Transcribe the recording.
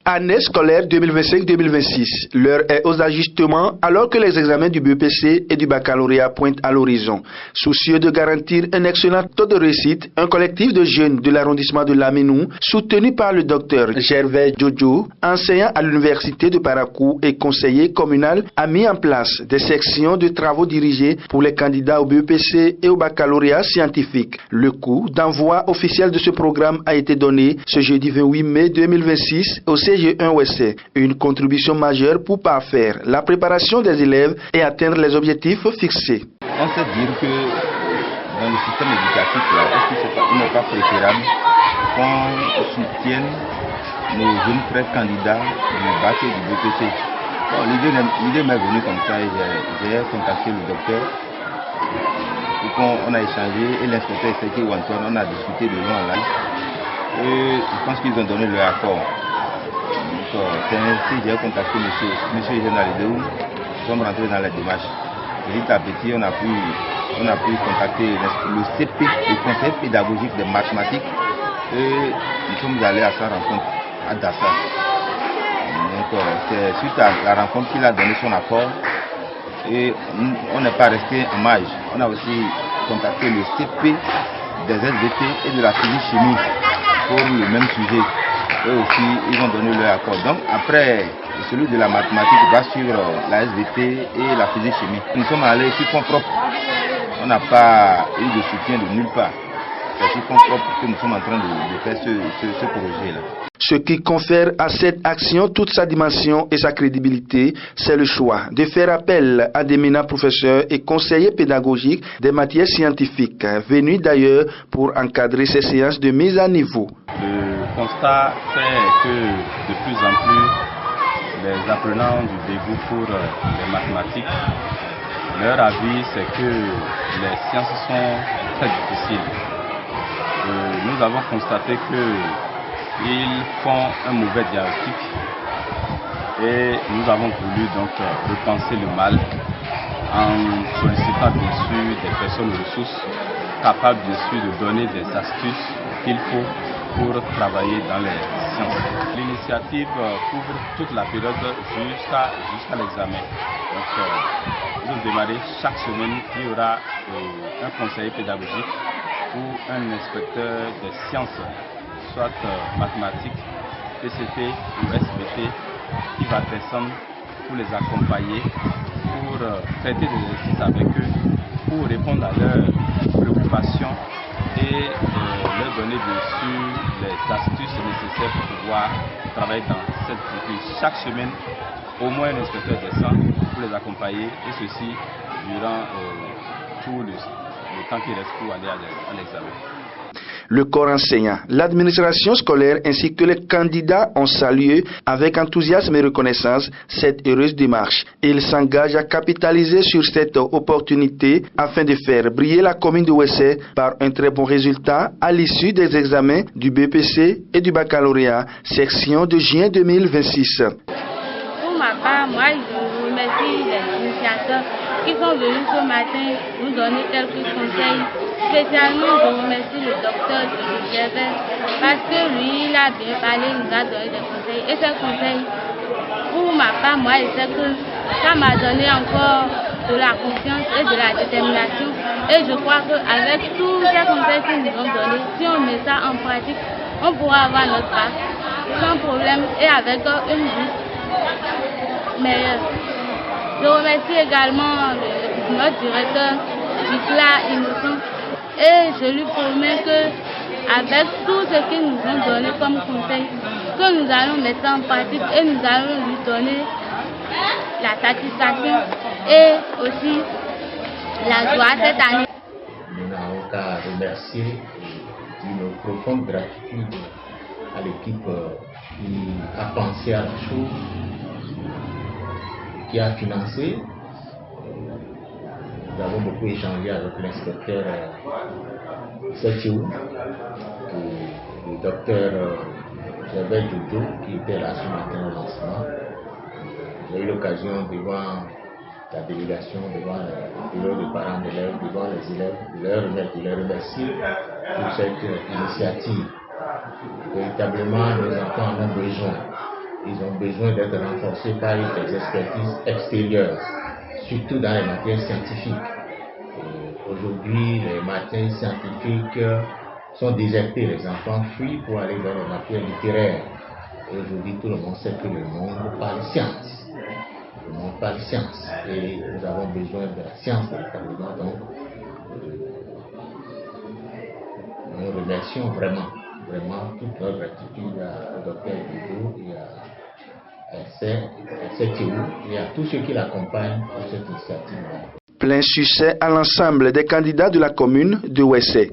Année scolaire 2025-2026. L'heure est aux ajustements alors que les examens du BEPC et du baccalauréat pointent à l'horizon. Soucieux de garantir un excellent taux de réussite, un collectif de jeunes de l'arrondissement de Laminou, soutenu par le docteur Gervais Jojo, enseignant à l'université de Parakou et conseiller communal, a mis en place des sections de travaux dirigés pour les candidats au BEPC et au baccalauréat scientifique. Le coup d'envoi officiel de ce programme a été donné ce jeudi 28 mai 2026 au CG1 Ouessé, une contribution majeure pour parfaire la préparation des élèves et atteindre les objectifs fixés. On sait dire que dans le système éducatif, est-ce qu'il n'est pas préférable qu'on soutienne nos jeunes frères candidats du bac et du BPC? Bon, l'idée m'est venue comme ça et j'ai contacté le docteur. On a échangé et l'inspecteur Seki Antoine, on a discuté de long en large. Et je pense qu'ils ont donné leur accord. C'est ainsi que j'ai contacté monsieur Génalidou. Nous sommes rentrés dans la démarche. Petit à petit, on a pu contacter le CP, le conseil pédagogique des mathématiques. Et nous sommes allés à sa rencontre à Dassa. Donc c'est suite à la rencontre qu'il a donné son accord. Et on n'est pas resté en marge. On a aussi contacté le CP des SVT et de la physique chimie pour le même sujet. Eux aussi, ils ont donné leur accord. Donc après, celui de la mathématique va suivre la SVT et la physique chimie. Nous sommes allés sur fonds propres. On n'a pas eu de soutien de nulle part. C'est sur fonds propres que nous sommes en train de faire ce projet-là. Ce qui confère à cette action toute sa dimension et sa crédibilité, c'est le choix de faire appel à d'éminents professeurs et conseillers pédagogiques des matières scientifiques, venus d'ailleurs pour encadrer ces séances de mise à niveau. Le constat, c'est que de plus en plus, les apprenants du dégoût pour les mathématiques, leur avis, c'est que les sciences sont très difficiles. Nous avons constaté qu'ils font un mauvais diagnostic et nous avons voulu donc repenser le mal en sollicitant bien sûr des personnes ressources capables bien sûr de donner des astuces qu'il faut pour travailler dans les sciences. L'initiative couvre toute la période jusqu'à l'examen. Donc nous allons démarrer chaque semaine, il y aura un conseiller pédagogique ou un inspecteur des sciences, soit mathématiques, PCT ou SVT, qui va descendre pour les accompagner, pour traiter des exercices avec eux, pour répondre à leurs préoccupations et leur donner bien sûr les astuces nécessaires pour pouvoir travailler dans cette discipline. Chaque semaine, au moins un inspecteur descend pour les accompagner et ceci durant tout le temps qu'il reste pour aller à l'examen. Le corps enseignant, l'administration scolaire ainsi que les candidats ont salué avec enthousiasme et reconnaissance cette heureuse démarche. Ils s'engagent à capitaliser sur cette opportunité afin de faire briller la commune de Ouessé par un très bon résultat à l'issue des examens du BPC et du baccalauréat, section de juin 2026. Pour ma part, moi je remercie les initiateurs qui sont venus ce matin nous donner quelques conseils. Spécialement, je remercie le docteur Gervais parce que lui, il a bien parlé, il nous a donné des conseils. Et ces conseils, pour ma part, moi, je sais que ça m'a donné encore de la confiance et de la détermination. Et je crois qu'avec tous ces conseils qu'ils nous ont donnés, si on met ça en pratique, on pourra avoir notre bac sans problème et avec une vie meilleure. Je remercie également notre directeur Nicolas Innocent et je lui promets qu'avec tout ce qu'ils nous ont donné comme conseil, que nous allons mettre en pratique et nous allons lui donner la satisfaction et aussi la joie cette année. Nous n'avons qu'à remercier et dire nos profondes gratitude à l'équipe qui a pensé à la chose, qui a financé. Nous avons beaucoup échangé avec l'inspecteur Setiou, le docteur Gervais Jojo, qui était là ce matin au lancement. J'ai eu l'occasion devant la délégation, devant le bureau des parents d'élèves, devant les élèves, de les remercier pour cette initiative. Véritablement, nos enfants en ont besoin. ils ont besoin d'être renforcés par des expertises extérieures, surtout dans les matières scientifiques. Aujourd'hui, les matières scientifiques sont désertées, les enfants fuient pour aller dans les matières littéraires. Et aujourd'hui, tout le monde sait que le monde parle science. Le monde parle science. Et nous avons besoin de la science de l'encadrement. Donc, nous remercions vraiment toute notre gratitude au docteur Dudo et à CTO et à tous ceux qui l'accompagnent pour cette initiative. Plein succès à l'ensemble des candidats de la commune de Ouessé.